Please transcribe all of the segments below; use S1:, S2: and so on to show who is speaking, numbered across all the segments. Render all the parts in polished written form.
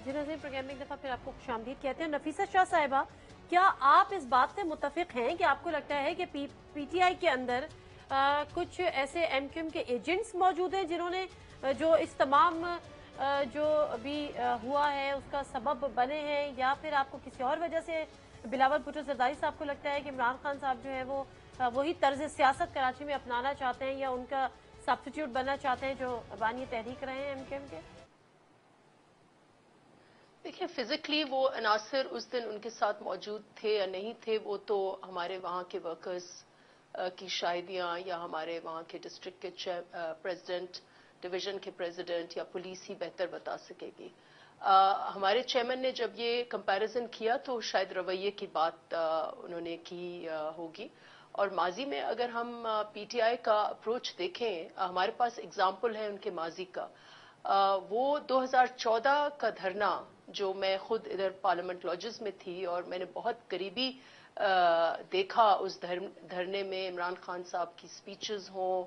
S1: जी नाज़रीन, प्रोग्राम में एक दफ़ा फिर आपको खुशामदीद कहते हैं। नफीसा शाह साहिबा, क्या आप इस बात से मुत्तफिक हैं कि आपको लगता है कि पीटीआई के अंदर कुछ ऐसे एमक्यूएम के एजेंट्स मौजूद हैं जिन्होंने जो इस तमाम जो अभी हुआ है उसका सबब बने हैं, या फिर आपको किसी और वजह से बिलावल भुट्टो जरदारी साहब को लगता है कि इमरान खान साहब जो है वो वही तर्ज सियासत कराची में अपनाना चाहते हैं या उनका सब्स्टिट्यूट बनना चाहते हैं जो बानी तहरीक रहे हैं एमक्यूएम के?
S2: देखिए, फिजिकली वो अनासर उस दिन उनके साथ मौजूद थे या नहीं थे, वो तो हमारे वहाँ के वर्कर्स की शाहिदियाँ या हमारे वहाँ के डिस्ट्रिक्ट के प्रेसिडेंट, डिवीजन के प्रेसिडेंट या पुलिस ही बेहतर बता सकेगी। हमारे चेयरमैन ने जब ये कंपैरिजन किया तो शायद रवैये की बात उन्होंने की होगी। और माजी में अगर हम पीटीआई का अप्रोच देखें, हमारे पास एग्जाम्पल है उनके माजी का। वो 2014 का धरना, जो मैं खुद इधर पार्लियामेंट लॉजेस में थी और मैंने बहुत करीबी देखा उस धरने में इमरान खान साहब की स्पीचेस हों,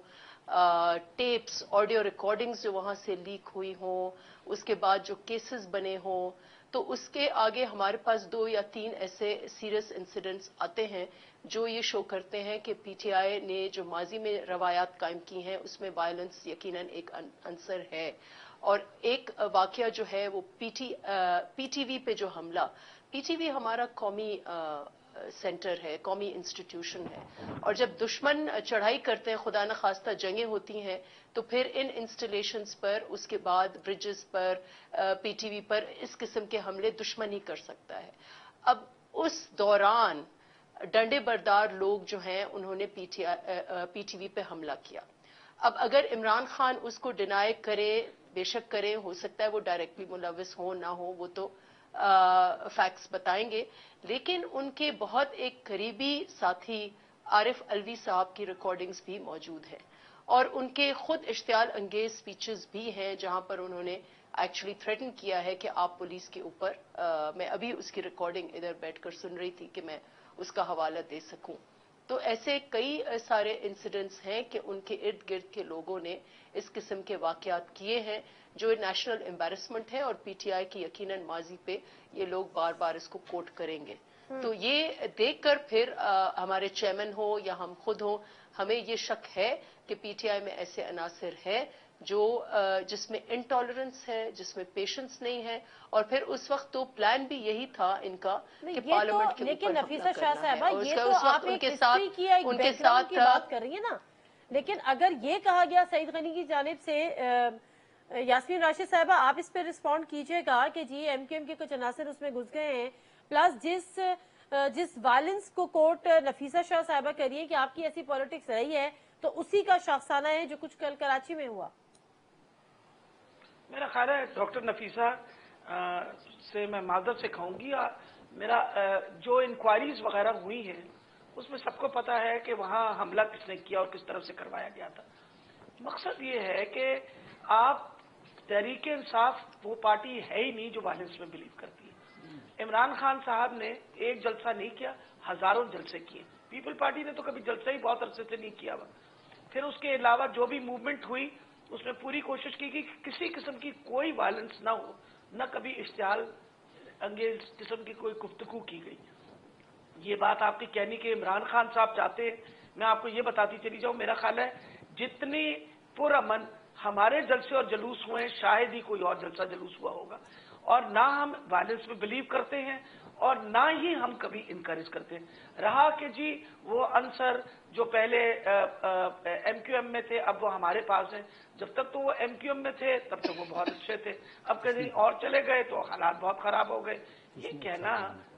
S2: टेप्स, ऑडियो रिकॉर्डिंग्स जो वहाँ से लीक हुई हों, उसके बाद जो केसेस बने हों, तो उसके आगे हमारे पास 2 या 3 ऐसे सीरियस इंसिडेंट्स आते हैं जो ये शो करते हैं कि पीटीआई ने जो माजी में रवायात कायम की हैं उसमें वायलेंस यकीनन एक अंसर है। और एक वाकया जो है वो पीटीवी पे जो हमला, पीटीवी हमारा कौमी सेंटर है, कौमी इंस्टीट्यूशन है, और जब दुश्मन चढ़ाई करते हैं, खुदा न खास्ता जंगें होती हैं, तो फिर इन इंस्टॉलेशंस पर, उसके बाद ब्रिजेस पर, पीटीवी पर इस किस्म के हमले दुश्मन ही कर सकता है। अब उस दौरान डंडे बरदार लोग जो हैं उन्होंने पीटीवी पे हमला किया। अब अगर इमरान खान उसको डिनाई करे, बेशक करे, हो सकता है वो डायरेक्टली मुलविस हो ना हो, वो तो फैक्ट्स बताएंगे, लेकिन उनके बहुत एक करीबी साथी आरिफ अलवी साहब की रिकॉर्डिंग्स भी मौजूद हैं और उनके खुद इश्तियाल अंगेज स्पीचेस भी हैं जहां पर उन्होंने एक्चुअली थ्रेटन किया है कि आप पुलिस के ऊपर, मैं अभी उसकी रिकॉर्डिंग इधर बैठकर सुन रही थी कि मैं उसका हवाला दे सकूं। तो ऐसे कई सारे इंसिडेंट्स हैं कि उनके इर्द गिर्द के लोगों ने इस किस्म के वाकयात किए हैं जो नेशनल एम्बैरेसमेंट है, और पीटीआई की यकीनन माजी पे ये लोग बार बार इसको कोट करेंगे। तो ये देखकर फिर हमारे चेयरमैन हो या हम खुद हो, हमें ये शक है कि पीटीआई में ऐसे अनासर है जो जिसमें इंटॉलरेंस है, जिसमें पेशेंस नहीं है, और फिर उस वक्त तो प्लान भी यही था इनका कि पार्लियामेंट के ऊपर
S1: नफीसा शाह साहबा, ये तो आप एक हिस्ट्री की या एक बैकग्राउंड की बात कर रही है ना, लेकिन अगर ये कहा गया सईद गनी की जानिब से, यास्मीन राशिद साहबा आप इस पर रिस्पॉन्ड कीजिएगा कि जी एमक्यूएम के कुछ अनासर उसमें घुस गए हैं, प्लस जिस वायलेंस को कोर्ट नफीसा शाह साहबा करिए कि आपकी ऐसी पॉलिटिक्स रही है, तो उसी का शाखसाना है जो कुछ कल कराची में हुआ।
S3: मेरा ख्याल है डॉक्टर नफीसा से मैं माजरत से कहूंगी, मेरा जो इंक्वायरीज वगैरह हुई हैं उसमें सबको पता है कि वहां हमला किसने किया और किस तरफ से करवाया गया था। मकसद ये है कि आप तहरीक इंसाफ वो पार्टी है ही नहीं जो वायलेंस में बिलीव करती है। इमरान खान साहब ने एक जलसा नहीं किया, हजारों जलसे किए। पीपल पार्टी ने तो कभी जलसा ही बहुत अरसे से नहीं किया हुआ। फिर उसके अलावा जो भी मूवमेंट हुई उसमें पूरी कोशिश की कि किसी किस्म की कोई वायलेंस ना हो, न कभी इश्तियाल अंगेज किस्म की कोई गुफ्तगू की गई। ये बात आपकी कहनी कि इमरान खान साहब चाहते हैं, मैं आपको ये बताती चली जाऊं, मेरा ख्याल है जितनी पुरअमन हमारे जलसे और जलूस हुए हैं, शायद ही कोई और जलसा जलूस हुआ होगा। और ना हम वायलेंस में बिलीव करते हैं और ना ही हम कभी इनकरेज करते हैं। रहा कि जी वो अंसर जो पहले एमक्यूएम में थे अब वो हमारे पास हैं, जब तक तो वो एमक्यूएम में थे तब तक वो बहुत अच्छे थे, अब कहीं और चले गए तो हालात बहुत खराब हो गए। ये कहना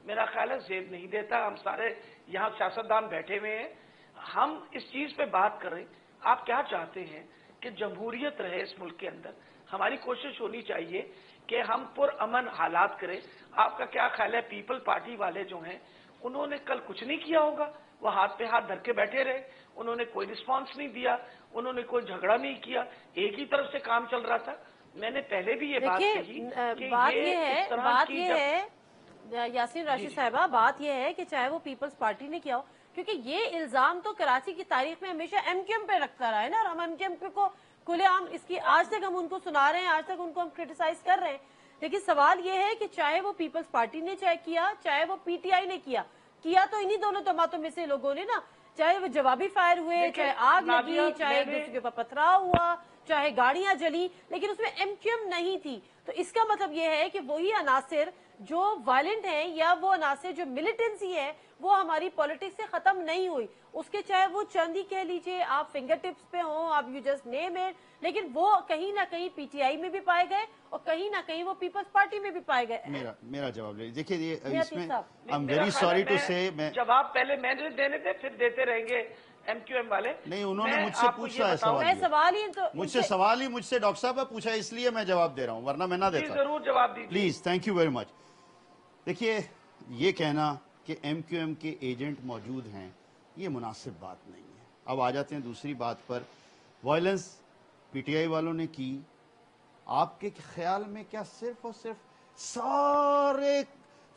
S3: मेरा ख्याल है जेब नहीं देता। हम सारे यहाँ सियासतदान बैठे हुए हैं, हम इस चीज पे बात कर रहे हैं। आप क्या चाहते हैं कि जमहूरियत रहे इस मुल्क के अंदर, हमारी कोशिश होनी चाहिए कि हम पुरअमन हालात करें। आपका क्या ख्याल है पीपल पार्टी वाले जो हैं उन्होंने कल कुछ नहीं किया होगा, वो हाथ पे हाथ धर के बैठे रहे, उन्होंने कोई रिस्पांस नहीं दिया, उन्होंने कोई झगड़ा नहीं किया, एक ही तरफ से काम चल रहा था। मैंने पहले भी ये बात कही कि
S1: बात ये है यासीन राशिद साहिबा, बात ये है कि चाहे वो पीपल्स पार्टी ने किया हो, क्योंकि ये इल्जाम तो कराची की तारीख में हमेशा एमक्यूएम पे रखता रहा है ना, और हम एमक्यूएम को खुलेआम इसकी आज तक हम उनको सुना रहे हैं, आज तक उनको हम क्रिटिसाइज कर रहे हैं। लेकिन सवाल ये है कि चाहे वो पीपल्स पार्टी ने चाहे किया, चाहे वो पीटीआई ने किया तो इन्हीं दोनों जमातों में से लोगों ने ना, चाहे वो जवाबी फायर हुए, चाहे आग लगी, चाहे एक दूसरे के ऊपर पथराव हुआ, चाहे गाड़ियां जली, लेकिन उसमें एमक्यूएम नहीं थी। तो इसका मतलब ये है कि वही अनासिर जो वायलेंट हैं या वो अनासिर जो मिलिटेंसी है वो हमारी पॉलिटिक्स से खत्म नहीं हुई। उसके चाहे वो चंद ही कह लीजिए, आप फिंगर टिप्स पे हो, आप यू जस्ट नेम इट, लेकिन वो कहीं ना कहीं पीटीआई में भी पाए गए और कहीं ना कहीं वो पीपल्स पार्टी में भी पाए गए।
S4: मेरा जवाब ले देखिए, ये इसमें आई एम
S3: मेरा
S4: वेरी
S3: ख्याल है
S4: सॉरी टू से, मैं
S3: जवाब पहले मैंने देने थे, फिर देते रहेंगे एमक्यूएम वाले।
S4: नहीं, उन्होंने
S3: मैं
S4: मुझसे
S3: आपको
S4: पूछा
S3: ये
S4: है
S3: बताऊं-
S4: सवाल,
S1: मैं सवाल ही तो
S4: मुझसे डॉक्टर साहब ने पूछा, इसलिए मैं जवाब दे रहा हूं, वरना मैं ना
S3: जी,
S4: देता।
S3: जरूर जवाब दीजिए
S4: please, thank you very much. देखिए, ये कहना कि एमक्यूएम के एजेंट मौजूद हैं, ये मुनासिब बात नहीं है। अब आ जाते हैं दूसरी बात पर। वायलेंस पीटीआई वालों ने की, आपके ख्याल में क्या सिर्फ और सिर्फ सारे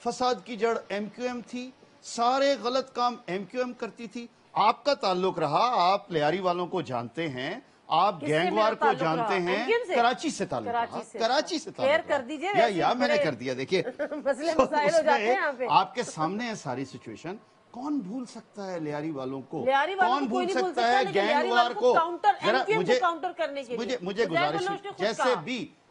S4: फसाद की जड़ एमक्यूएम थी, सारे गलत काम एमक्यूएम करती थी? आपका ताल्लुक रहा, आप लियारी वालों को जानते हैं, आप गैंगवार को जानते हैं, कराची से ताल्लुक रहा, कराची से ताल्लुक
S1: कर दीजिए,
S4: या मैंने कर दिया। देखिए
S1: मसले मसाइल हो जाते हैं यहाँ पे।
S4: आपके सामने है सारी सिचुएशन। कौन भूल सकता है लियारी वालों को?
S1: कौन
S4: भूल सकता है गैंगवार को?
S1: जरा काउंटर करने के लिए
S4: मुझे गुजारिश,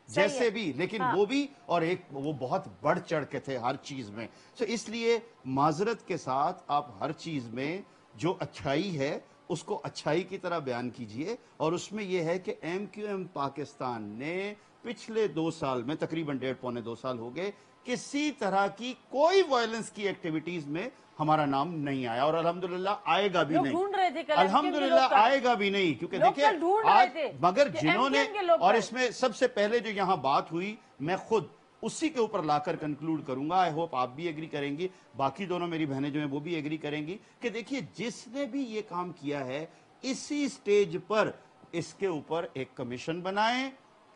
S4: जैसे भी लेकिन वो भी, और एक वो बहुत बढ़ चढ़ के थे हर चीज में। तो इसलिए माजरत के साथ आप हर चीज में जो अच्छाई है उसको अच्छाई की तरह बयान कीजिए। और उसमें यह है कि एमक्यूएम पाकिस्तान ने पिछले 2 साल में, तकरीबन 1.5-2 साल हो गए, किसी तरह की कोई वायलेंस की एक्टिविटीज में हमारा नाम नहीं आया, और अल्हम्दुलिल्लाह आएगा भी नहीं।
S1: ढूंढ रहे थे,
S4: अल्हम्दुलिल्लाह आएगा भी नहीं, क्योंकि देखिए आज मगर जिन्होंने, और इसमें सबसे पहले जो यहाँ बात हुई, मैं खुद उसी के ऊपर लाकर कंक्लूड करूंगा, आई होप आप भी एग्री करेंगी, बाकी दोनों मेरी बहनें जो हैं वो भी एग्री करेंगी, कि देखिए जिसने भी ये काम किया है, इसी स्टेज पर इसके ऊपर एक कमीशन बनाएं,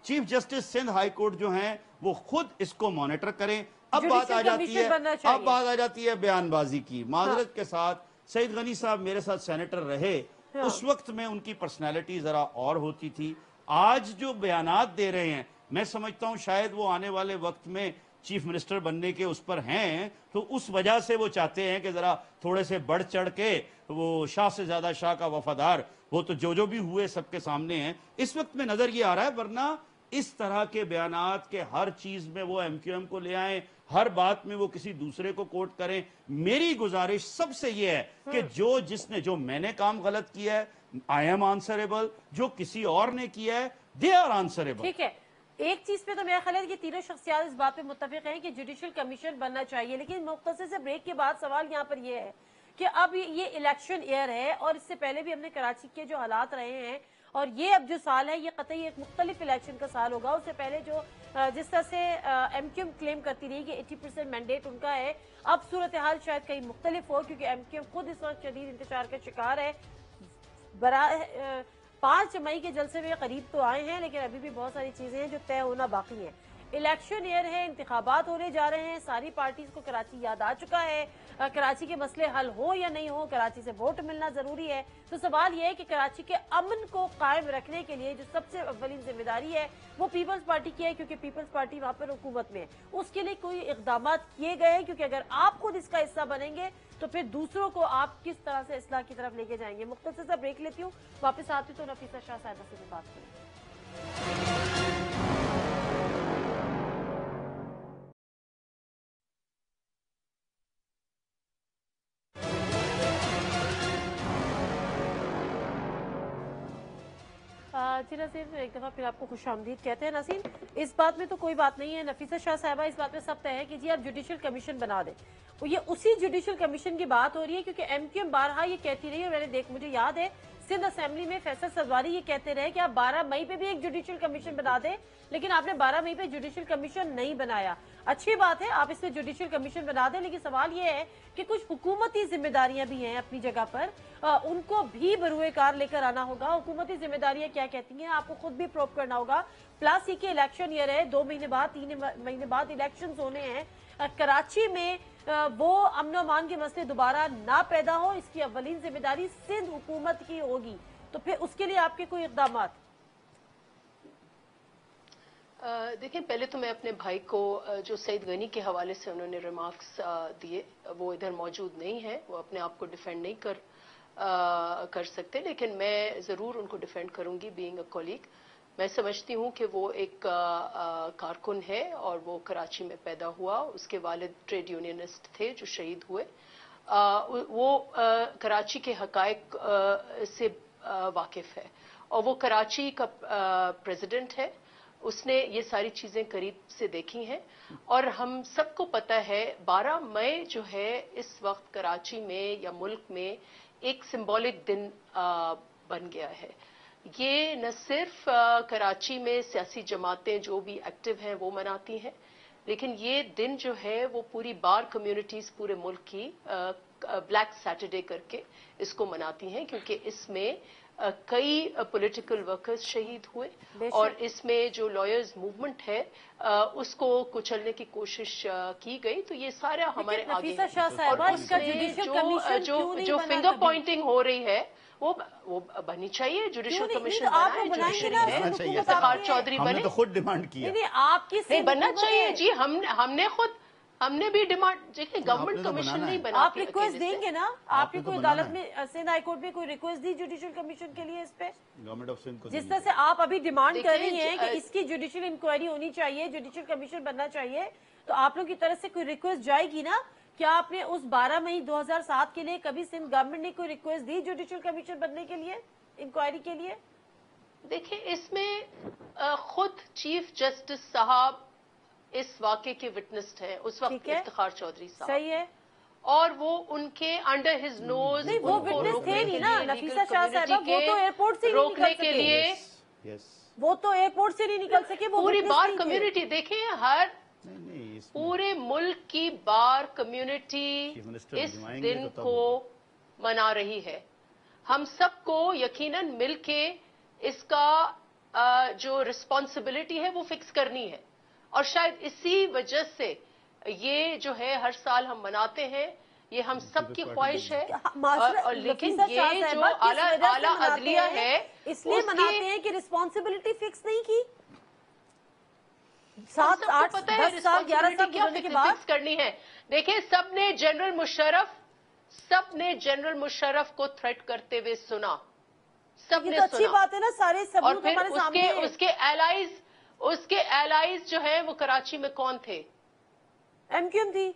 S4: chief justice Sindh high court जो हैं वो खुद इसको मॉनिटर करें। अब बात आ जाती है बयानबाजी की। माजरत के साथ, सईद गनी साहब मेरे साथ सेनेटर रहे, उस वक्त में उनकी पर्सनैलिटी जरा और होती थी। आज जो बयानात दे रहे हैं, मैं समझता हूं शायद वो आने वाले वक्त में चीफ मिनिस्टर बनने के उस पर हैं, तो उस वजह से वो चाहते हैं कि जरा थोड़े से बढ़ चढ़ के, वो शाह से ज्यादा शाह का वफादार, वो तो जो भी हुए सबके सामने हैं इस वक्त में नजर ये आ रहा है। वरना इस तरह के बयानात के हर चीज में वो एमक्यूएम को ले आए, हर बात में वो किसी दूसरे को कोट करें। मेरी गुजारिश सबसे ये है कि जो मैंने काम गलत किया है, आई एम आंसरेबल, जो किसी और ने किया है, दे आर आंसरेबल।
S1: ठीक है, एक चीज पे तो मेरा ख्याल है कि तीनों शख्सियात इस बात पे मुत्तफिक हैं कि जुडिशियल कमीशन बनना चाहिए। लेकिन मुख्तसर से ब्रेक के बाद सवाल यहाँ पर यह है कि अब ये इलेक्शन ईयर है, और इससे पहले भी हमने कराची के जो हालात रहे हैं, और ये अब जो साल है ये कतई एक मुख्तलिफ इलेक्शन का साल होगा। उससे पहले जो जिस तरह से एमक्यूएम क्लेम करती रही कि 80% मैंडेट उनका है, अब सूरत हाल शायद कहीं मुख्तलिफ हो, क्योंकि एमक्यूएम खुद इस वक्त शदीद इंतजार का शिकार है। 5 मई के जलसे में करीब तो आए हैं, लेकिन अभी भी बहुत सारी चीजें हैं जो तय होना बाकी हैं। इलेक्शन ईयर है, इंतखाबात होने जा रहे हैं, सारी पार्टीज को कराची याद आ चुका है, कराची के मसले हल हो या नहीं हो, कराची से वोट मिलना जरूरी है। तो सवाल यह है कि कराची के अमन को कायम रखने के लिए जो सबसे अव्वलीन जिम्मेदारी है वो पीपल्स पार्टी की है, क्योंकि पीपल्स पार्टी वहां पर हुकूमत में है। उसके लिए कोई इकदाम किए गए हैं, क्योंकि अगर आप खुद इसका हिस्सा बनेंगे तो फिर दूसरों को आप किस तरह से इस्लाह की तरफ लेके जाएंगे। मुख्तसर सा ब्रेक लेती हूँ, वापस आती तो नफीसा शाह साहिबा से बात करेंगे। जी नाज़रीन, एक दफ़ा फिर आपको खुशामदीद कहते हैं। नाज़रीन, इस बात में तो कोई बात नहीं है, नफीसा शाह साहिबा इस बात में सब तय है कि जी आप जुडिशियल कमीशन बना दें। तो ये उसी जुडिशियल कमीशन की बात हो रही है, क्योंकि एमक्यूएम बारहा ये कहती रही, और मुझे याद है सिंध असेंबली में फैसल सरवारी ये कहते रहे कि आप 12 मई पे भी एक जुडिशियल कमीशन बना दें, लेकिन आपने 12 मई पे जुडिशियल कमीशन नहीं बनाया। अच्छी बात है, आप इसमें जुडिशियल कमीशन बना दें, लेकिन सवाल ये है कि कुछ हुकूमती जिम्मेदारियां भी हैं अपनी जगह पर, उनको भी बरूए कार लेकर आना होगा। हुकूमती जिम्मेदारियां क्या कहती हैं आपको खुद भी प्रूव करना होगा। प्लस ये कि इलेक्शन ईयर है, 2 महीने बाद 3 महीने बाद इलेक्शन होने हैं। कराची में वो अमन अमान के मसले दोबारा ना पैदा हो, इसकी अव्वलीन जिम्मेदारी सिंध हुकूमत की होगी। तो फिर उसके लिए आपके कोई इक़दाम?
S2: देखिए, पहले तो मैं अपने भाई को जो सईद गनी के हवाले से उन्होंने रिमार्क्स दिए, वो इधर मौजूद नहीं है, वो अपने आप को डिफेंड नहीं कर सकते, लेकिन मैं ज़रूर उनको डिफेंड करूंगी बीइंग अ कॉलीग। मैं समझती हूं कि वो एक कारकुन है और वो कराची में पैदा हुआ, उसके वालिद ट्रेड यूनियनिस्ट थे जो शहीद हुए। वो कराची के हकायक से वाकिफ है और वो कराची का प्रेसिडेंट है। उसने ये सारी चीजें करीब से देखी हैं और हम सबको पता है 12 मई जो है इस वक्त कराची में या मुल्क में एक सिंबॉलिक दिन बन गया है। ये न सिर्फ कराची में सियासी जमातें जो भी एक्टिव हैं वो मनाती हैं, लेकिन ये दिन जो है वो पूरी बार कम्युनिटीज पूरे मुल्क की ब्लैक सैटरडे करके इसको मनाती हैं, क्योंकि इसमें कई पॉलिटिकल वर्कर्स शहीद हुए और इसमें जो लॉयर्स मूवमेंट है उसको कुचलने की कोशिश की गई। तो ये सारा हमारे आगे है और उसमें जो फिंगर पॉइंटिंग हो रही है वो बननी चाहिए। जुडिशल कमीशन इफ्तिखार चौधरी बने
S4: तो खुद डिमांड की,
S2: आपकी बनना चाहिए जी। हमने भी डिमांड, देखिए गवर्नमेंट कमीशन नहीं बना।
S1: आप रिक्वेस्ट देंगे ना? आपने कोई अदालत में सिंध हाई कोर्ट में कोई रिक्वेस्ट दी जुडिशल कमीशन के लिए इस पे?
S4: गवर्नमेंट ऑफ सिंध को
S1: जिस तरह से आप अभी डिमांड कर रही हैं कि इसकी जुडिशल इंक्वायरी होनी चाहिए, जुडिशल कमीशन बनना चाहिए, तो आप लोगों की तरफ से कोई रिक्वेस्ट जाएगी ना? क्या आपने उस 12 मई 2007 के लिए कभी सिंध गवर्नमेंट ने कोई रिक्वेस्ट दी जुडिशल कमीशन बनने के लिए, इंक्वायरी के लिए?
S2: देखिए, इसमें खुद चीफ जस्टिस साहब इस वाक़े के विटनेस हैं, उस वक्त इफ्तिखार चौधरी साहब,
S1: सही है,
S2: और वो उनके अंडर हिज नोज
S1: नहीं, वो विटनेस थे नहीं ना नफीसा शाह साहिबा, वो तो एयरपोर्ट से
S2: रोकने के लिए,
S1: वो तो एयरपोर्ट से नहीं निकल सके। वो
S2: पूरी बार कम्युनिटी, देखें हर पूरे मुल्क की बार कम्युनिटी इस दिन को मना रही है। हम सबको यकीनन मिलके इसका जो रिस्पॉन्सिबिलिटी है वो फिक्स करनी है और शायद इसी वजह से ये जो है हर साल हम मनाते हैं, ये हम सबकी ख्वाहिश है। और लेकिन ये जो आला अदलिया है
S1: इसलिए मनाते हैं कि रिस्पॉन्सिबिलिटी फिक्स नहीं की। 7, 8, 10 साल 11 साल गुजरने के बाद
S2: फिक्स करनी है। देखिए, सबने जनरल मुशर्रफ को थ्रेट करते हुए सुना, सबने
S1: तो अच्छी बात है ना, सारे सबूत
S2: और फिर
S1: हमारे सामने हैं।
S2: उसके एलाइज जो है वो कराची में कौन थे?
S1: एमक्यूएम थी।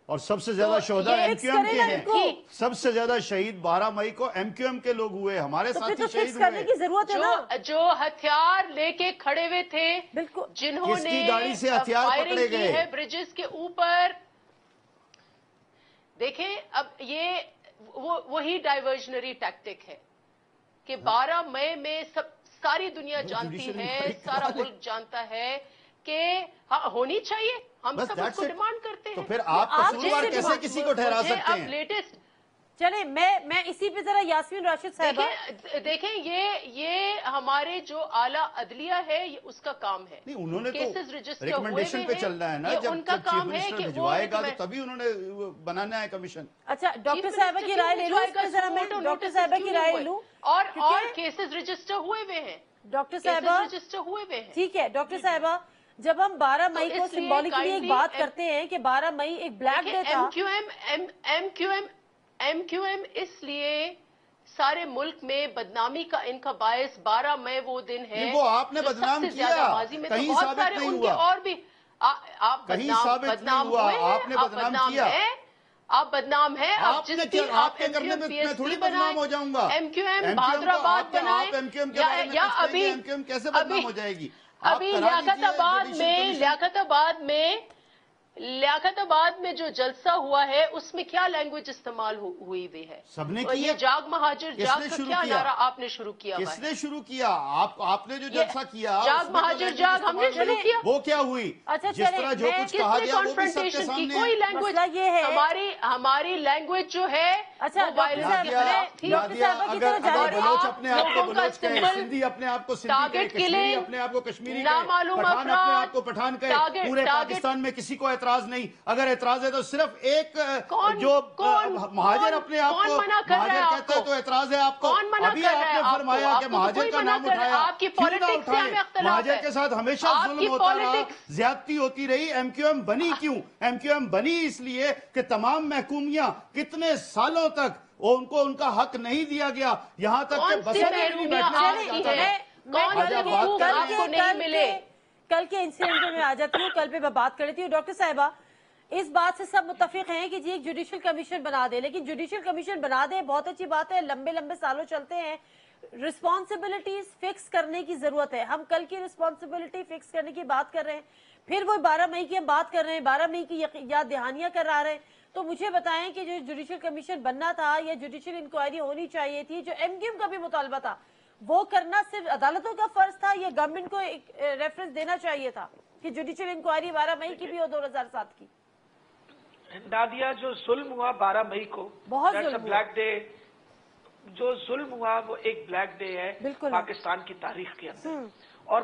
S4: और सबसे ज्यादा शोहदा एमक्यूएम के हैं। सबसे ज्यादा शहीद 12 मई को एमक्यूएम के लोग हुए, हमारे साथी शहीद हुए।
S1: करने की जरूरत है ना?
S2: जो हथियार लेके खड़े हुए थे,
S1: बिल्कुल,
S2: जिन्होंने
S4: गाड़ी से हथियार पकड़े गए
S2: है ब्रिजेस के ऊपर। देखें, अब ये वही डाइवर्जनरी टैक्टिक है कि 12 मई में सारी दुनिया जानती है, सारा मुल्क जानता है कि हाँ होनी चाहिए। हम सब उसको डिमांड करते हैं।
S4: तो फिर आप कसूरवार कैसे किसी को ठहरा सकते हैं?
S2: अब लेटेस्ट
S1: चले, मैं इसी पे जरा यास्मीन राशिद साहबा,
S2: देखें ये हमारे जो आला अदलिया है ये उसका काम है।
S4: नहीं, उन्होंने
S2: केसेस
S4: तो
S2: रजिस्टर
S4: रिकमेंडेशन पे चलना है ना, जब
S2: उनका काम है कि
S4: भिजवाएगा तो तभी उन्होंने बनाना है कमीशन।
S1: अच्छा, डॉक्टर साहबा की राय ले लूं इस पे जरा, मैं डॉक्टर साहबा की राय ले लूं।
S2: और केसेस रजिस्टर हुए हुए हैं,
S1: डॉक्टर साहबा
S2: रजिस्टर हुए हुए हैं।
S1: ठीक है डॉक्टर साहबा, जब हम 12 मई को सिंबॉलिकली एक बात करते हैं कि 12 मई एक ब्लैक डे था,
S2: एमक्यूएम इसलिए सारे मुल्क में बदनामी का इनका बायस 12 मई वो दिन है।
S4: वो आपने बदनाम किया, कहीं साबित नहीं हुआ।
S2: और भी आप बदनाम हुआ,
S4: आपने बदनाम किया,
S2: आप बदनाम है। आप
S4: करने में मैं थोड़ी बदनाम हो जाऊंगा।
S2: एमक्यूएम भादराबाद बनाए या अभी
S4: एमक्यूएम कैसे बदनाम हो जाएगी?
S2: अभी लियाकताबाद में जो जलसा हुआ है उसमें क्या लैंग्वेज इस्तेमाल हुई हुई है?
S4: सबने
S2: किया। ये जाग महाजिर जाग का क्या नारा आपने शुरू किया?
S4: किसने शुरू किया? आपने जो जलसा किया,
S2: जाग महाजिर जाग हमने शुरू किया।
S4: वो क्या हुई?
S1: अच्छा,
S4: जिस तरह जो कुछ कहा गया वो भी सबके सामने।
S2: कोई लैंग्वेज ये है, हमारी लैंग्वेज जो है
S1: अच्छा
S4: बलोच अपने आप को बलोच कहे, सिंधी अपने आप को सिंधी कहे, कश्मीरी अपने आप को कश्मीरी कहे, पठान अपने आप को पठान कहे, पूरे पाकिस्तान में किसी को एतराज नहीं। अगर एतराज है तो सिर्फ एक जो महाजिर अपने आप को महाजिर कहता है तो एतराज है आपको। अभी आपने फरमाया कि महाजिर का नाम उठाया, क्यों ना उठाए? महाजिर के साथ हमेशा जुल्म होता रहा, ज्यादती होती रही। MQM बनी क्यों? MQM बनी इसलिए कि तमाम महकूमियां कितने सालों तक उनको उनका हक नहीं दिया गया, यहाँ तक कि बसें नहीं बैठने।
S1: कल के इंसिडेंट में आ जाती हूँ, कल पे मैं बात कर रही थी। डॉक्टर साहिबा, इस बात से सब मुत्तफिक हैं कि जी एक जुडिशल कमीशन बना दे, लेकिन जुडिशल कमीशन बना दे बहुत अच्छी बात है, लंबे लंबे सालों चलते हैं। रिस्पॉन्सिबिलिटीज फिक्स करने की जरूरत है। हम कल की रिस्पॉन्सिबिलिटी फिक्स करने की बात कर रहे हैं, फिर वो 12 मई की हम बात कर रहे हैं, 12 मई की याद दहानियां करा रहे हैं। तो मुझे बताएं कि जो जुडिशल कमीशन बनना था या जुडिशल इंक्वायरी होनी चाहिए थी, जो MQM का भी मुतालबा था, वो करना सिर्फ अदालतों का फर्ज था या गवर्नमेंट को एक रेफरेंस देना चाहिए था कि जुडिशल इंक्वायरी 12 मई की भी हो 2007 की?
S3: नादिया, जो जुल्म हुआ 12 मई को,
S1: बहुत
S3: ब्लैक डे, जो जुल्म हुआ वो एक ब्लैक डे है पाकिस्तान की तारीख के अंदर। और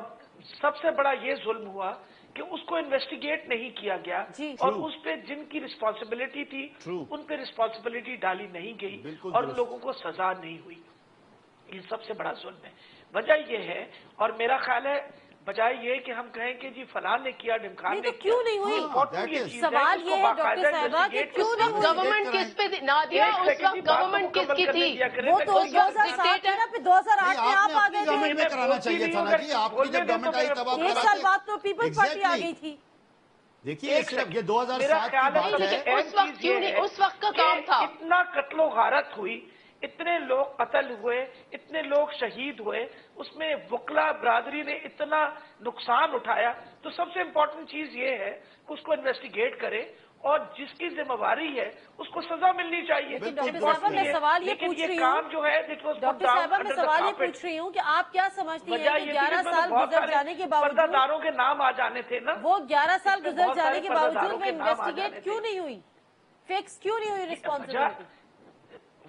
S3: सबसे बड़ा ये जुल्म हुआ कि उसको इन्वेस्टिगेट नहीं किया गया और उस पे जिनकी रिस्पॉन्सिबिलिटी थी उन पे रिस्पॉन्सिबिलिटी डाली नहीं गई और लोगों को सजा नहीं हुई। ये सबसे बड़ा जुल्म है। वजह ये है, और मेरा ख्याल है बजाय ये कि हम कहें कि जी फलां ने किया, ढिमखान ने
S1: क्यों नहीं हुई? सवाल ये है डॉक्टर साहिबा कि क्यों नहीं?
S2: गवर्नमेंट किस पे थी नादिया? उस वक्त गवर्नमेंट किसकी थी?
S1: वो तो 2007 है ना, फिर 2008 में आप आ गए थे।
S4: में कराना चाहिए था ना जी, आपकी जब गवर्नमेंट आई तब आप
S1: 1 साल बाद तो पीपल्स पार्टी आ गई थी।
S4: देखिए ये 2007 की बात है।
S2: उस वक्त क्यों नहीं? उस वक्त का काम था।
S3: इतना कत्लो गारत हुई, इतने लोग कत्ल हुए, इतने लोग शहीद हुए, उसमें वकला बरादरी ने इतना नुकसान उठाया। तो सबसे इम्पोर्टेंट चीज ये है कि उसको इन्वेस्टिगेट करे और जिसकी जिम्मेवारी है उसको सजा मिलनी चाहिए।
S1: मैं सवाल ये पूछ रही हूँ,
S3: काम जो है देखो
S1: डॉक्टर साहिबा, मैं सवाल ये पूछ रही हूँ कि आप क्या समझती हैं कि 11 साल गुजर जाने के बावजूद
S3: पर्दादारों के नाम आ जाने थे ना,
S1: वो 11 साल गुजर जाने के बावजूद में इन्वेस्टिगेट क्यों नहीं हुई? फिक्स क्यों नहीं हुई रिस्पॉन्सिबिलिटी?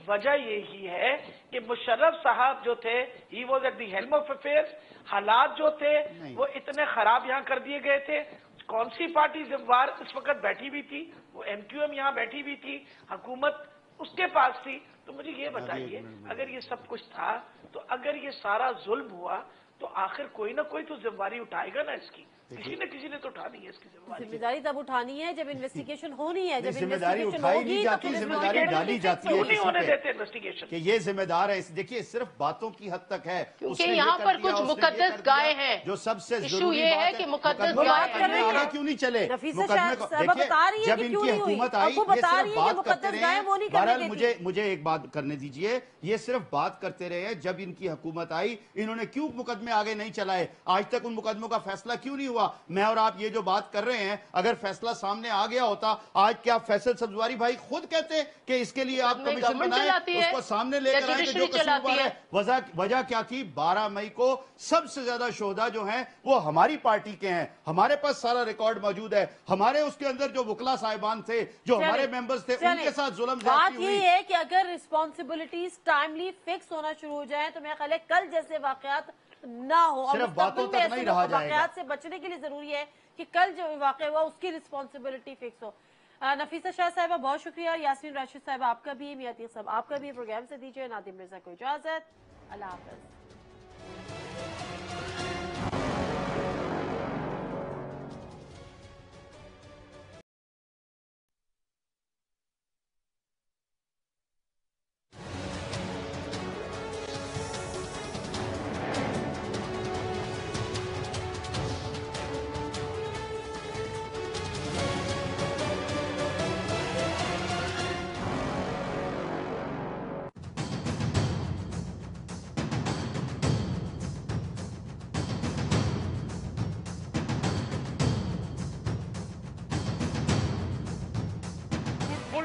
S3: वजह यही है कि मुशर्रफ साहब जो थे, he was at the helm of affairs. हालात जो थे वो इतने खराब यहाँ कर दिए गए थे। कौन सी पार्टी जिम्मेवार इस वक्त बैठी हुई थी? वो MQM यहाँ बैठी हुई थी, हुकूमत उसके पास थी। तो मुझे ये बताइए, अगर ये सब कुछ था तो अगर ये सारा जुल्म हुआ तो आखिर कोई ना कोई तो जिम्मेवारी उठाएगा ना इसकी। किसी ने तो उठानी है इसकी
S1: जिम्मेदारी तब उठानी है जब इन्वेस्टिगेशन होनी है। जब
S4: जिम्मेदारी उठाई नहीं जाती, जिम्मेदारी डाली जाती है
S3: नहीं होने देते इन्वेस्टिगेशन
S4: कि ये जिम्मेदार है। देखिए सिर्फ बातों की हद तक है,
S2: क्योंकि यहाँ पर कुछ मुकद्दस गाय हैं।
S4: जो सबसे
S2: इशू ये है कि मुकद्दस गाय
S4: आगे क्यों नहीं चले? जब इनकी हुकूमत आई ये सिर्फ बात करते रहे। बहरहाल मुझे एक बात करने दीजिए, ये सिर्फ बात करते रहे। जब इनकी हुकूमत आई इन्होंने क्यों मुकदमे आगे नहीं चलाए? आज तक उन मुकदमों का फैसला क्यों नहीं हुआ? मैं और आप ये जो बात कर रहे हैं, अगर फैसला सामने आ गया होता, आज क्या फैसल सब्जवारी भाई खुद कहते कि इसके लिए आप कमीशन बनाएं, उसको सामने लेकर आए जो कसूरवार है। वजह क्या थी? 12 मई को सबसे ज्यादा शोधा जो हैं वो हमारी पार्टी के हैं। हमारे पास सारा रिकॉर्ड मौजूद है। हमारे उसके अंदर जो वकला साहिबान थे, जो हमारे मेंबर्स थे, उनके साथ जुल्म
S1: बात यही है कि अगर रिस्पॉन्सिबिलिटीज टाइमली फिक्स होना शुरू हो जाए तो मेरा ख्याल है कल जैसे वाकयात ना हो।
S4: सिर्फ बातों तक नहीं रहा जाएगा।
S1: वाकयात से बचने के लिए जरूरी है कि कल जो वाकया हुआ उसकी रिस्पॉन्सिबिलिटी फिक्स हो। नफीसा शाह साहिबा बहुत शुक्रिया। यास्मीन राशिद साहिबा आपका भी, मियां अतीक साहब आपका भी प्रोग्राम से दीजिए। नादिम मिर्जा को इजाजत। अल्लाह हाफ़िज़।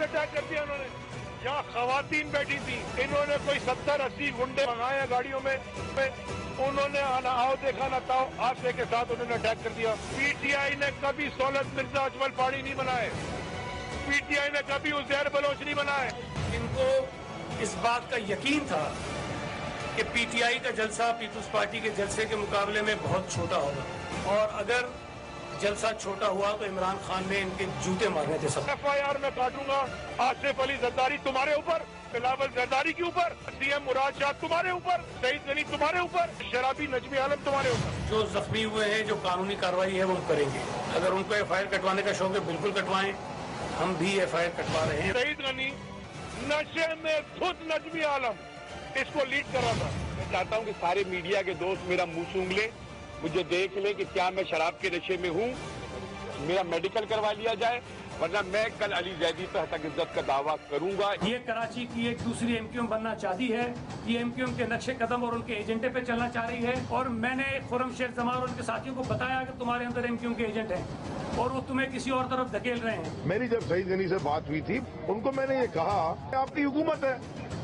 S5: अटैक कर दिया उन्होंने। यहाँ खवातीन बैठी थी, इन्होंने कोई 70-80 गुंडे मंगाए गाड़ियों में, उन्होंने आओ देखा ना ताओ आशे के साथ उन्होंने अटैक कर दिया। PTI ने कभी सोलत मिर्जा अजमल पाड़ी नहीं बनाए, PTI ने कभी उज़ैर बलोच नहीं बनाए।
S6: को इस बात का यकीन था कि पीटीआई का जलसा पीपल्स पार्टी के जलसे के मुकाबले में बहुत छोटा होगा, और अगर जलसा छोटा हुआ तो इमरान खान ने इनके जूते मारने थे सब।
S5: FIR में काटूंगा आसिफ अली जरदारी तुम्हारे ऊपर, बिलावल जरदारी के ऊपर, CM मुराद शाह तुम्हारे ऊपर, शहीद गनी तुम्हारे ऊपर, शराबी नजमी आलम तुम्हारे ऊपर।
S6: जो जख्मी हुए हैं, जो कानूनी कार्रवाई है वो हम करेंगे। अगर उनको FIR कटवाने का शौक है बिल्कुल कटवाएं, हम भी FIR कटवा रहे हैं।
S5: शहीद गनी नशे में धुत नजमी आलम इसको लीड कर रहा था। मैं चाहता हूँ कि सारे मीडिया के दोस्त मेरा मुंह सूंघ ले, मुझे देख ले कि क्या मैं शराब के नशे में हूँ, मेरा मेडिकल करवा लिया जाए, वरना मैं कल अली जैदी पर हत्या इज्जत का दावा करूंगा।
S6: ये कराची की एक दूसरी MQM बनना चाहती है, ये MQM के नक्शे कदम और उनके एजेंडे पे चलना चाह रही है, और मैंने खुर्रम शेख जमान और उनके साथियों को बताया कि तुम्हारे अंदर MQM के एजेंट हैं और वो तुम्हें किसी और तरफ धकेल रहे हैं।
S5: मेरी जब शहीद गनी से बात हुई थी, उनको मैंने ये कहा आपकी हुकूमत है,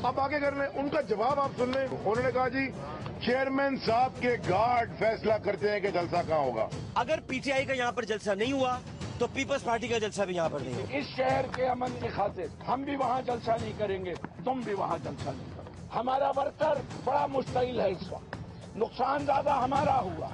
S5: अब आगे करने। उनका जवाब आप सुन लें। उन्होंने कहा जी चेयरमैन साहब के गार्ड फैसला करते हैं कि जलसा कहाँ होगा।
S7: अगर PTI का यहाँ पर जलसा नहीं हुआ तो पीपल्स पार्टी का जलसा भी यहाँ पर नहीं होगा।
S3: इस शहर के अमन की खातिर हम भी वहाँ जलसा नहीं करेंगे, तुम भी वहाँ जलसा नहीं करो। हमारा वर्कर बड़ा मुश्किल है इस वक्त, नुकसान ज्यादा हमारा हुआ।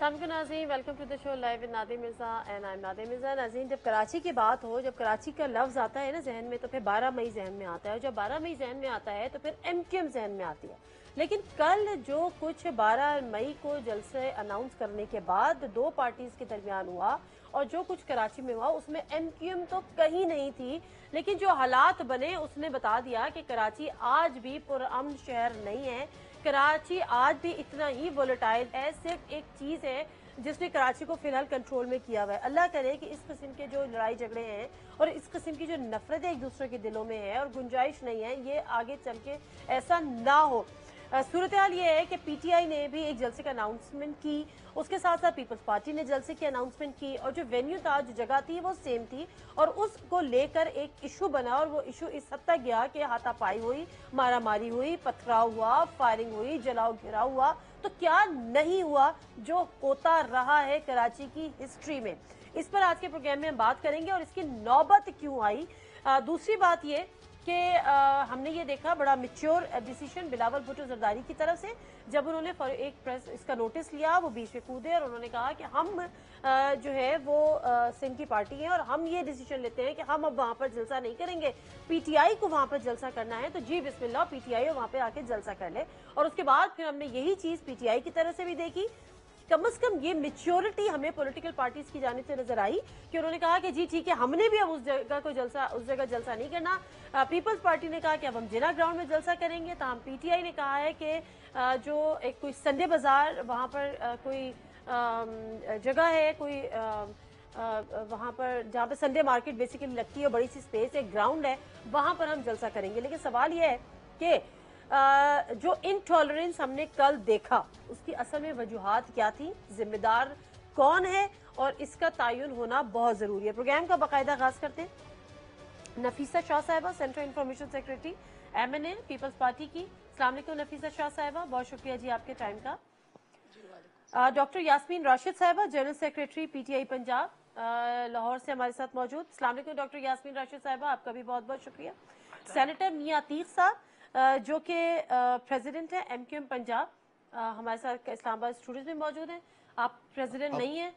S1: नाज़रीन, welcome to the show live with Nadeem Mirza and I am Nadeem Mirza. नाज़रीन, जब कराची की बात हो, जब कराची का लफ्ज आता है ना जहन में, तो फिर 12 मई जहन में आता है, और जब 12 मई जहन में आता है तो फिर MQM जहन में आती है। लेकिन कल जो कुछ 12 मई को जलसे अनाउंस करने के बाद दो पार्टीज के दरमियान हुआ और जो कुछ कराची में हुआ, उसमें MQM तो कहीं नहीं थी। लेकिन जो हालात बने उसने बता दिया कि कराची आज भी पुरअमन शहर नहीं है, कराची आज भी इतना ही वोलेटाइल है। सिर्फ एक चीज है जिसने कराची को फिलहाल कंट्रोल में किया हुआ है। अल्लाह करे कि इस किस्म के जो लड़ाई झगड़े हैं और इस किस्म की जो नफरत एक दूसरे के दिलों में है और गुंजाइश नहीं है, ये आगे चल के ऐसा ना हो। सूरत हाल ये है कि PTI ने भी एक जलसे का अनाउंसमेंट की, उसके साथ साथ पीपल्स पार्टी ने जलसे की अनाउंसमेंट की, और जो वेन्यू था, जो जगह थी, वो सेम थी, और उसको लेकर एक इशू बना, और वो इशू इस हद तक गया कि हाथापाई हुई, मारामारी हुई, पथराव हुआ, फायरिंग हुई, जलाओ घिराव हुआ। तो क्या नहीं हुआ जो होता रहा है कराची की हिस्ट्री में? इस पर आज के प्रोग्राम में हम बात करेंगे और इसकी नौबत क्यों आई। दूसरी बात ये कि हमने ये देखा बड़ा मैच्योर डिसीजन बिलावल भुट्टो जरदारी की तरफ से, जब उन्होंने एक प्रेस इसका नोटिस लिया, वो बीच में कूदे और उन्होंने कहा कि हम जो है वो सिंध की पार्टी है और हम ये डिसीजन लेते हैं कि हम अब वहां पर जलसा नहीं करेंगे, PTI को वहां पर जलसा करना है, तो जी बिस्मिल्लाह PTI वहां पर आके जलसा कर ले। और उसके बाद फिर हमने यही चीज PTI की तरफ से भी देखी। कम से कम ये मैच्योरिटी हमें पॉलिटिकल पार्टीज की जानिब से नजर आई कि उन्होंने कहा कि जी ठीक है, हमने भी अब उस जगह जलसा नहीं करना। पीपल्स पार्टी ने कहा कि अब हम जिना ग्राउंड में जलसा करेंगे। तो हम PTI ने कहा है कि जो एक कोई संडे बाजार वहाँ पर कोई जगह है, कोई वहाँ पर जहाँ पे संडे मार्केट बेसिकली लगती है, बड़ी सी स्पेस है, ग्राउंड है, वहाँ पर हम जलसा करेंगे। लेकिन सवाल यह है कि जो इनटॉलरेंस हमने कल देखा उसकी असल में वजूहात क्या थी, जिम्मेदार कौन है, और इसका तयन होना बहुत जरूरी है। प्रोग्राम का बाकायदा आगाज करते हैं। नफीसा शाह साहिबा, central information secretary MNA Peoples Party की। अस्सलाम वालेकुम नफीसा शाह साहिबा, बहुत शुक्रिया जी आपके टाइम का। डॉक्टर यास्मीन राशिद साहिबा, general secretary PTI Punjab, Lahore से हमारे साथ मौजूद। अस्सलाम वालेकुम डॉक्टर यास्मीन राशिद साहिबा, आपका भी बहुत बहुत शुक्रिया। सेनेटर मियां अतीक साहब, जो कि प्रेसिडेंट है MQM पंजाब, हमारे साथ इस्लामाबाद स्टूडियोज में मौजूद हैं। आप प्रेसिडेंट नहीं है?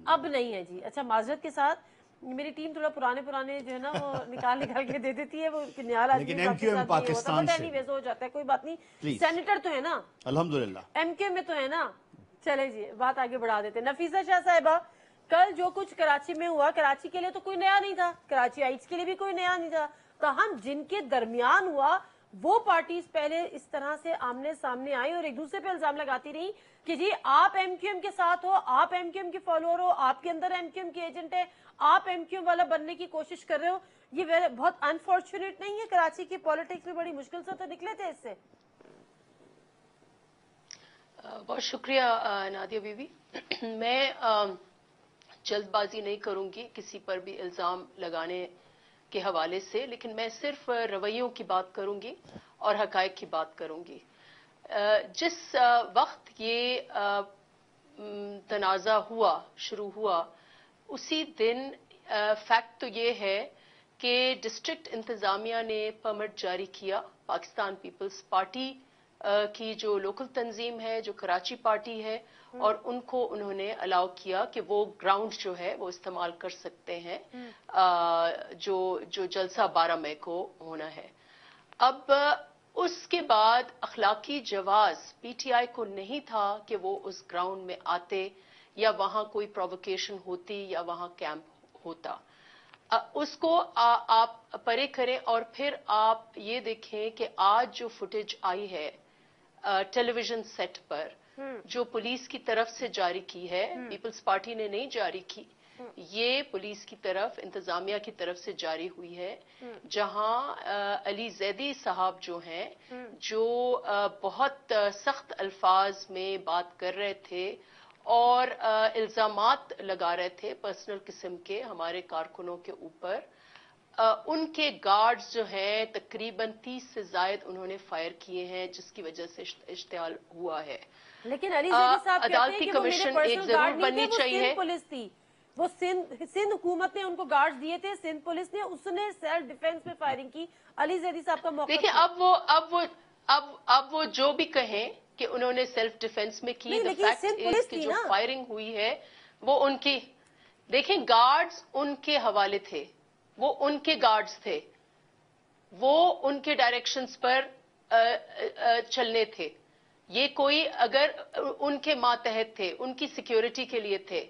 S1: अब नहीं है जी। अच्छा, माजरत के साथ, मेरी टीम थोड़ा पुराने जो है ना वो निकाल के दे देती है, वो निहाल आदमी पाकिस्तान हो जाता है, कोई बात नहीं। सेनेटर तो है ना, अल्हम्दुलिल्लाह MQM में तो है ना। चले जी, बात आगे बढ़ा देते। नफीसा शाह साहिबा, कल जो कुछ कराची में हुआ, कराची के लिए तो कोई नया नहीं था, कराची आइट्स के लिए भी कोई नया नहीं था। तहम जिनके दरमियान हुआ वो पार्टीज पहले इस तरह से आमने सामने आई और एक दूसरे पे इल्जाम लगाती रही कि जी आप MQM के साथ हो, आप MQM के फॉलोअर हो, आपके अंदर MQM के एजेंट है, आप MQM वाला बनने की कोशिश कर रहे हो। ये बहुत अनफॉर्चुनेट नहीं है? कराची की पॉलिटिक्स में बड़ी मुश्किल से तो निकले थे इससे।
S2: बहुत शुक्रिया नादिया बीबी। मैं जल्दबाजी नहीं करूंगी किसी पर भी इल्जाम लगाने के हवाले से, लेकिन मैं सिर्फ रवैयों की बात करूंगी और हकायक की बात करूंगी। जिस वक्त ये तनाज़ा शुरू हुआ, उसी दिन फैक्ट तो ये है کہ ڈسٹرکٹ انتظامیہ نے پرمٹ جاری کیا پاکستان پیپلز پارٹی کی جو لوکل تنظیم ہے، جو کراچی پارٹی ہے، اور ان کو انہوں نے الاؤ کیا کہ وہ گراؤنڈ جو ہے وہ استعمال کر سکتے ہیں جو جلسہ 12 مئی کو ہونا ہے۔ اب اس کے بعد اخلاقی جواز پی ٹی آئی کو نہیں تھا کہ وہ اس گراؤنڈ میں آتے یا وہاں کوئی پرووکیشن ہوتی یا وہاں کیمپ ہوتا۔ اس کو آپ پرے کریں اور پھر آپ یہ دیکھیں کہ آج جو فوٹیج آئی ہے ٹیلی ویژن سیٹ پر، جو پولیس کی طرف سے جاری کی ہے، پیپلز پارٹی نے نہیں جاری کی، یہ پولیس کی طرف، انتظامیہ کی طرف سے جاری ہوئی ہے، جہاں علی زیدی صاحب جو ہیں، جو بہت سخت الفاظ میں بات کر رہے تھے اور الزامات لگا رہے تھے پرسنل قسم کے ہمارے کارکنوں کے اوپر، ان کے گارڈز جو ہیں تقریباً 30 سے زائد انہوں نے فائر کیے ہیں، جس کی وجہ سے اشتعال ہوا ہے۔
S1: لیکن علی زیدی صاحب
S2: عدالتی کمیشن ایک ضرور بننی چاہیے۔
S1: پولیس تھی، وہ سندھ حکومت نے ان کو گارڈز دیے تھے، سندھ پولیس نے اس نے سیلف ڈیفینس میں فائرنگ کی۔ علی زیدی صاحب کا موقع
S2: دیکھیں اب وہ جو بھی کہیں کہ انہوں نے سیلف ڈیفینس میں کی، جو فائرنگ ہوئی ہے وہ ان کی، دیکھیں گارڈز ان کے حوالے تھے، وہ ان کے گارڈز تھے، وہ ان کے ڈائریکشنز پر چلنے تھے، یہ کوئی اگر ان کے ماتحت تھے، ان کی سیکیورٹی کے لیے تھے،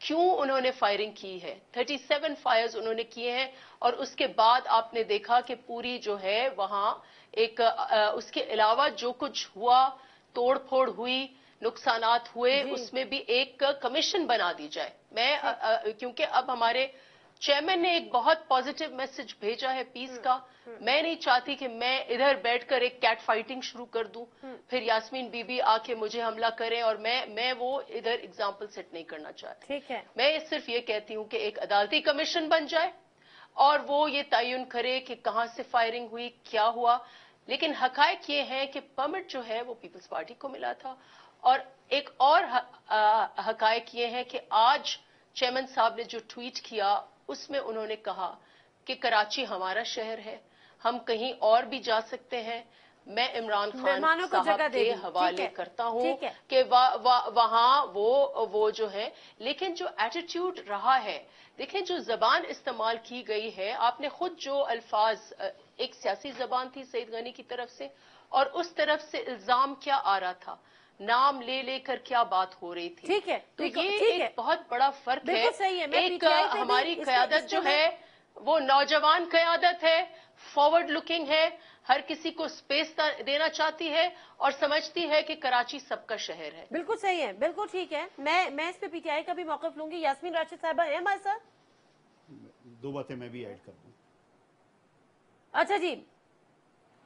S2: کیوں انہوں نے فائرنگ کی ہے؟ 37 فائرز انہوں نے کیے ہیں، اور اس کے بعد آپ نے دیکھا کہ پوری جو ہے وہاں ایک اس کے علاوہ جو کچھ ہوا، توڑ پھوڑ ہوئی، نقصانات ہوئے، اس میں بھی ایک کمیشن بنا دی جائے۔ میں کیونکہ اب ہمارے چیئرمین نے ایک بہت پازیٹیو میسج بھیجا ہے پیس کا، میں نہیں چاہتی کہ میں ادھر بیٹھ کر ایک کیٹ فائٹنگ شروع کر دوں، پھر یاسمین بی بی آ کے مجھے حملہ کریں، اور میں وہ ادھر اگزامپل سیٹ نہیں کرنا چاہتی۔
S1: ٹھیک ہے،
S2: میں صرف یہ کہتی ہوں کہ ایک عدالتی کمیشن بن جائے اور وہ یہ تعین کرے کہ کہاں سے فائرنگ ہوئی، کیا ہوا، لیکن حقائق یہ ہیں کہ پرمٹ جو ہے وہ پیپلز پارٹی کو ملا تھا۔ اور ایک اور حقائق یہ ہے کہ آج چیئرمین صاحب نے جو ٹویٹ کیا، اس میں انہوں نے کہا کہ کراچی ہمارا شہر ہے، ہم کہیں اور بھی جا سکتے ہیں۔ میں عمران خان صاحب کے حوالے کرتا ہوں کہ وہاں وہ جو ہے، لیکن جو ایٹیٹیوڈ رہا ہے، دیکھیں جو زبان استعمال کی گئی ہے، آپ نے خود جو الفاظ، ایک سیاسی زبان تھی سعید غنی کی طرف سے، اور اس طرف سے الزام کیا آ رہا تھا، نام لے لے کر کیا بات ہو رہی تھی۔
S1: ٹھیک ہے،
S2: تو یہ ایک بہت بڑا فرق ہے۔ ایک ہماری قیادت جو ہے وہ نوجوان قیادت ہے، فارورڈ لکنگ ہے، ہر کسی کو سپیس دینا چاہتی ہے اور سمجھتی ہے کہ کراچی سب کا شہر ہے۔
S1: بالکل صحیح ہے، بالکل ٹھیک ہے۔ میں اس پہ پی ٹی آئی کا بھی موقف لوں گی۔ یاسمین راشد صاحبہ ہیں ہمارے ساتھ؟
S4: دو باتیں میں بھی ایڈ کر دوں۔
S1: اچھا جی،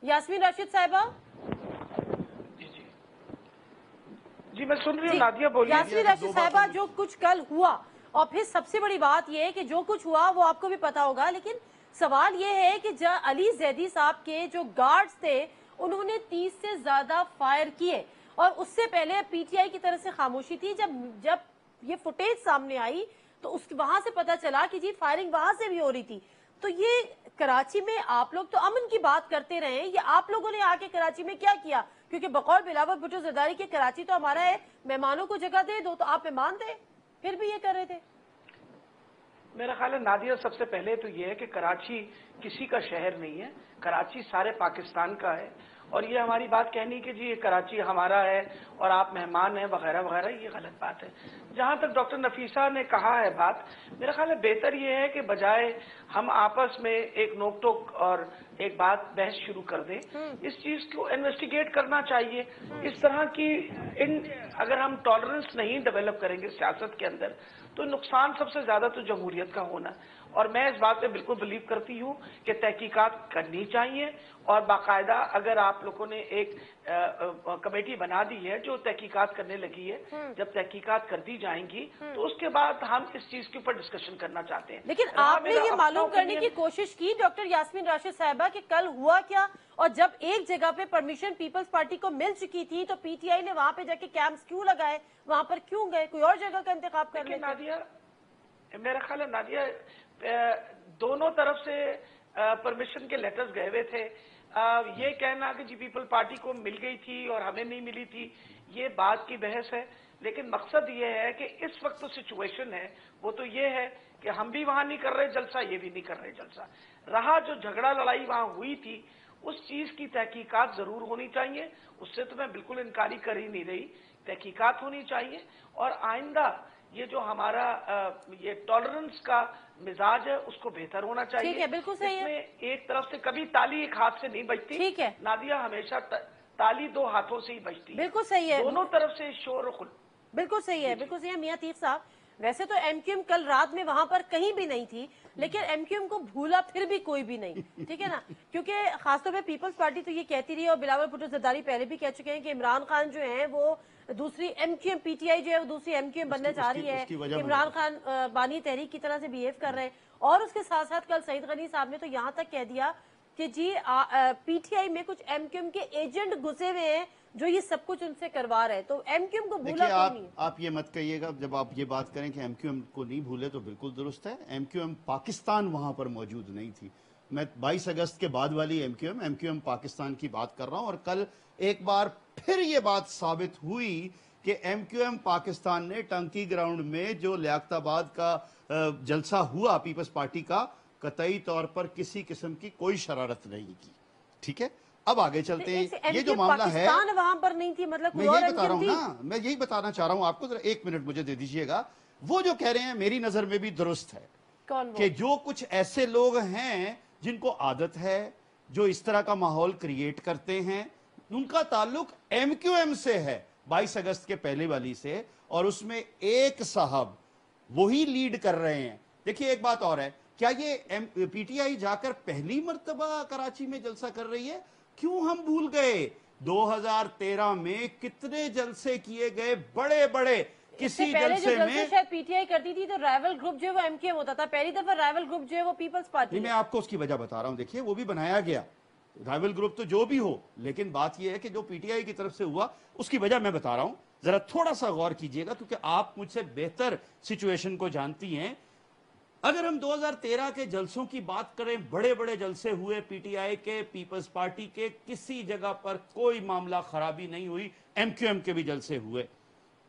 S1: یاسمین راشد صاحبہ۔
S3: جی میں سن رہی ہوں، نادیہ بولیے۔
S1: یاسمین راشد صاحبہ، جو کچھ کل ہوا، اور پھر سب سے بڑی بات یہ ہے کہ جو کچھ ہوا وہ آپ کو بھی پتا ہوگا، لیکن سوال یہ ہے کہ علی زیدی صاحب کے جو گارڈز تھے انہوں نے 30 سے زیادہ فائر کیے، اور اس سے پہلے پی ٹی آئی کی طرف سے خاموشی تھی۔ جب یہ فوٹیج سامنے آئی تو وہاں سے پتا چلا کہ جی فائرنگ وہاں سے بھی ہو رہی تھی۔ تو یہ کراچی میں آپ لوگ تو امن کی بات کرتے رہے ہیں، یہ آپ لوگوں نے آ کے کراچی میں کیا کیا؟ کیونکہ بقول بلاول بھٹو زرداری کے کراچی تو ہمارا ہے، مہمانوں کو جگہ دے دو، تو آپ مہمان تھے پھر بھی یہ کر رہے تھے۔
S3: میرا خیال ہے نادیہ، سب سے پہلے تو یہ ہے کہ کراچی کسی کا شہر نہیں ہے، کراچی سارے پاکستان کا ہے، اور یہ ہماری بات کہنی کہ جی یہ کراچی ہمارا ہے اور آپ مہمان ہیں وغیرہ وغیرہ، یہ غلط بات ہے۔ جہاں تک ڈاکٹر نفیسہ نے کہا ہے بات، میرا خیال ہے بہتر یہ ہے کہ بجائے ہم آپس میں ایک نوک ٹوک اور ایک بحث شروع کر دیں، اس چیز کو انویسٹیگیٹ کرنا چاہیے۔ اس طرح کی اگر ہم ٹالرنس نہیں ڈیولپ کریں گے سیاست کے اندر، تو نقصان سب سے زیادہ تو جمہوریت کا ہونا۔ اور میں اس بات پہ بالکل بلیو کرتی ہوں کہ تحقیقات کرنی چاہیے، اور باقاعدہ اگر آپ لوگوں نے ایک کمیٹی بنا دی ہے جو تحقیقات کرنے لگی ہے، جب تحقیقات کر دی جائیں گی تو اس کے بعد ہم اس چیز کے اوپر ڈسکشن کرنا چاہتے ہیں۔
S1: لیکن آپ نے یہ معلوم کرنے کی کوشش کی ڈاکٹر یاسمین راشد صاحبہ کہ کل ہوا کیا، اور جب ایک جگہ پہ پرمیشن پیپلز پارٹی کو مل چکی تھی تو پی ٹی آئی نے وہاں پہ جا کے کیمپس کیوں لگائے، وہاں پر کیوں گئے؟ کوئی اور جگہ کا انتخاب کر لیتے۔
S3: نادیہ، میرا خیال ہے نادیہ، दोनों तरफ से परमिशन के लेटर्स गए हुए थे। ये कहना कि जी पीपल पार्टी को मिल गई थी और हमें नहीं मिली थी, ये बात की बहस है। लेकिन मकसद ये है कि इस वक्त तो सिचुएशन है वो तो ये है कि हम भी वहां नहीं कर रहे जलसा, ये भी नहीं कर रहे जलसा। रहा जो झगड़ा लड़ाई वहां हुई थी, उस चीज की तहकीकात जरूर होनी चाहिए, उससे तो मैं बिल्कुल इनकारी कर ही नहीं रही। तहकीकात होनी चाहिए और आइंदा ये जो हमारा ये टॉलरेंस का मिजाज है उसको बेहतर होना चाहिए।
S1: ठीक है, बिल्कुल सही है।
S3: इसमें एक तरफ से कभी ताली एक हाथ से नहीं बजती।
S1: ठीक है
S3: नादिया, हमेशा ताली दो हाथों से ही बजती है।
S1: बिल्कुल सही है,
S3: दोनों तरफ से शोर
S1: बिल्कुल सही है, बिल्कुल सही है मियां तीफ साहब। वैसे तो एमक्यूएम कल रात में वहां पर कहीं भी नहीं थी, लेकिन एमक्यूएम को भूला फिर भी कोई भी नहीं, ठीक है ना, क्योंकि खासतौर पे पीपल्स पार्टी तो ये कहती रही और बिलावल भुट्टो जरदारी पहले भी कह चुके हैं कि इमरान खान जो है वो दूसरी एमक्यूएम, पीटीआई जो है वो दूसरी एमक्यूएम बनना चाह रही है, इमरान खान बानी तहरीक की तरह से बिहेव कर रहे हैं। और उसके साथ साथ कल सईद गनी साहब ने तो यहाँ तक कह दिया कि जी पीटीआई में कुछ एमक्यूएम के एजेंट घुसे हुए हैं जो ये सब कुछ उनसे करवा रहे हैं। तो एमक्यूएम को भूला क्यों नहीं?
S4: आप ये मत कहिएगा, जब आप ये बात करें कि एमक्यूएम को नहीं भूले तो बिल्कुल दुरुस्त है। एमक्यूएम पाकिस्तान वहां पर मौजूद नहीं थी। मैं 22 अगस्त के बाद वाली एमक्यूएम पाकिस्तान की बात कर रहा हूं। और कल एक बार फिर ये बात साबित हुई कि एमक्यूएम पाकिस्तान ने टंकी ग्राउंड में जो लियाकताबाद का जलसा हुआ पीपल्स पार्टी का, कतई तौर पर किसी किस्म की कोई शरारत नहीं की। ठीक है, अब आगे चलते हैं। ये जो मामला है
S1: वहां पर नहीं थी, मतलब
S4: मैं यही बता रहा हूं ना, मैं यही बताना चाह रहा हूं आपको। जरा एक मिनट मुझे दे दीजिएगा। वो जो कह रहे हैं मेरी नजर में भी दुरुस्त है।
S1: कौन वो?
S4: कि जो कुछ ऐसे लोग हैं जिनको आदत है, जो इस तरह का माहौल क्रिएट करते हैं, उनका ताल्लुक एमक्यूएम से है, 22 अगस्त के पहले वाली से, और उसमें एक साहब वही लीड कर रहे हैं। देखिए एक बात और है, क्या ये पीटीआई जाकर पहली मर्तबा कराची में जलसा कर रही है? क्यों हम भूल गए 2013 में कितने जलसे किए गए बड़े बड़े। किसी जलसे में
S1: शायद पीटीआई करती थी तो राइवल ग्रुप जो है वो एमक्यूएम होता था। पहली दफा राइवल ग्रुप जो है वो पीपल्स पार्टी।
S4: मैं आपको उसकी वजह बता रहा हूं। देखिए वो भी बनाया गया राइवल ग्रुप तो जो भी हो, लेकिन बात यह है कि जो पीटीआई की तरफ से हुआ उसकी वजह मैं बता रहा हूं। जरा थोड़ा सा गौर कीजिएगा क्योंकि आप मुझसे बेहतर सिचुएशन को जानती हैं। अगर हम 2013 के जलसों की बात करें, बड़े बड़े जलसे हुए पीटीआई के, पीपल्स पार्टी के, किसी जगह पर कोई मामला खराबी नहीं हुई। एमक्यूएम के भी जलसे हुए।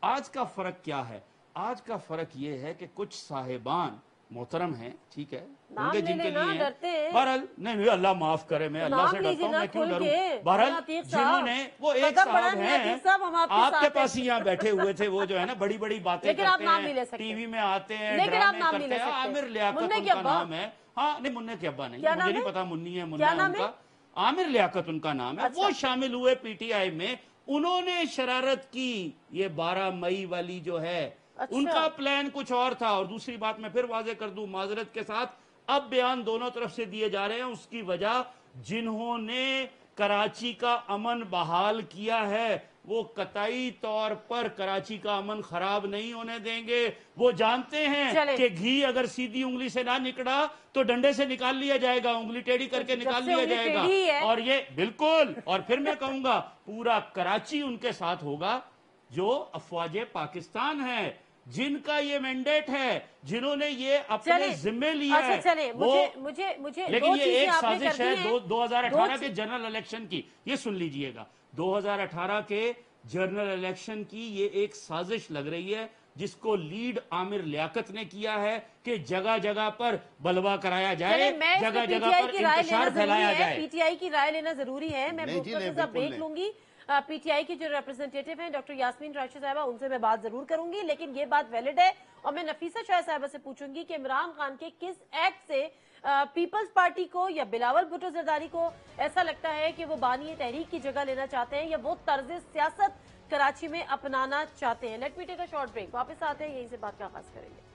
S4: आज का फर्क क्या है? आज का फर्क यह है कि कुछ साहिबान मोहतरम हैं, ठीक है, उनके जिनके लिए बहरहाल नहीं, अल्लाह माफ करे, मैं अल्लाह से डरता हूं, मैं क्यों डरूं। बहरहाल जिन्होंने, वो एक साहब हैं आपके पास ही यहाँ बैठे हुए थे, वो जो है ना बड़ी बड़ी बातें करते हैं, टीवी में आते हैं, ड्रामे करते हैं। आमिर लियाकत उनका नाम है। हाँ नहीं, मुन्ने के अब्बा नहीं, मुझे नहीं पता मुन्नी है मुन्ना उनका, आमिर लियाकत उनका नाम है। वो शामिल हुए पीटीआई में, उन्होंने शरारत की। ये 12 मई वाली जो है, उनका प्लान कुछ और था। और दूसरी बात मैं फिर वाजे कर दूं माजरत के साथ, अब बयान दोनों तरफ से दिए जा रहे हैं। उसकी वजह, जिन्होंने कराची का अमन बहाल किया है वो कतई तौर पर कराची का अमन खराब नहीं होने देंगे। वो जानते हैं कि घी अगर सीधी उंगली से ना निकला तो डंडे से निकाल लिया जाएगा, उंगली टेढ़ी करके निकाल लिया जाएगा। और ये बिल्कुल, और फिर मैं कहूंगा पूरा कराची उनके साथ होगा जो अफवाजे पाकिस्तान है, जिनका ये मैंडेट है, जिन्होंने ये अपने जिम्मे लिया है।
S1: मुझे
S4: लेकिन ये एक साजिश है 2018 के जनरल इलेक्शन की। ये सुन लीजिएगा, 2018 के जनरल इलेक्शन की ये एक साजिश लग रही है जिसको लीड आमिर लियाकत ने किया है कि जगह जगह पर बलवा कराया जाए, जगह जगह पर इंतशार फैलाया जाए।
S1: पीटीआई की राय लेना जरूरी है। मैं ब्रेक लूंगी। पीटीआई की जो रिप्रेजेंटेटिव हैं डॉक्टर यास्मीन राशिद साहिबा, उनसे मैं बात जरूर करूंगी, लेकिन ये बात वैलिड है। और मैं नफीसा शाह साहिबा से पूछूंगी कि इमरान खान के किस एक्ट से पीपल्स पार्टी को या बिलावल भुट्टो जरदारी को ऐसा लगता है कि वो बानी तहरीक की जगह लेना चाहते हैं या वो तर्ज सियासत कराची में अपनाना चाहते हैं। Let me take a short break, वापस आते हैं, यहीं से बात का आगाज करेंगे।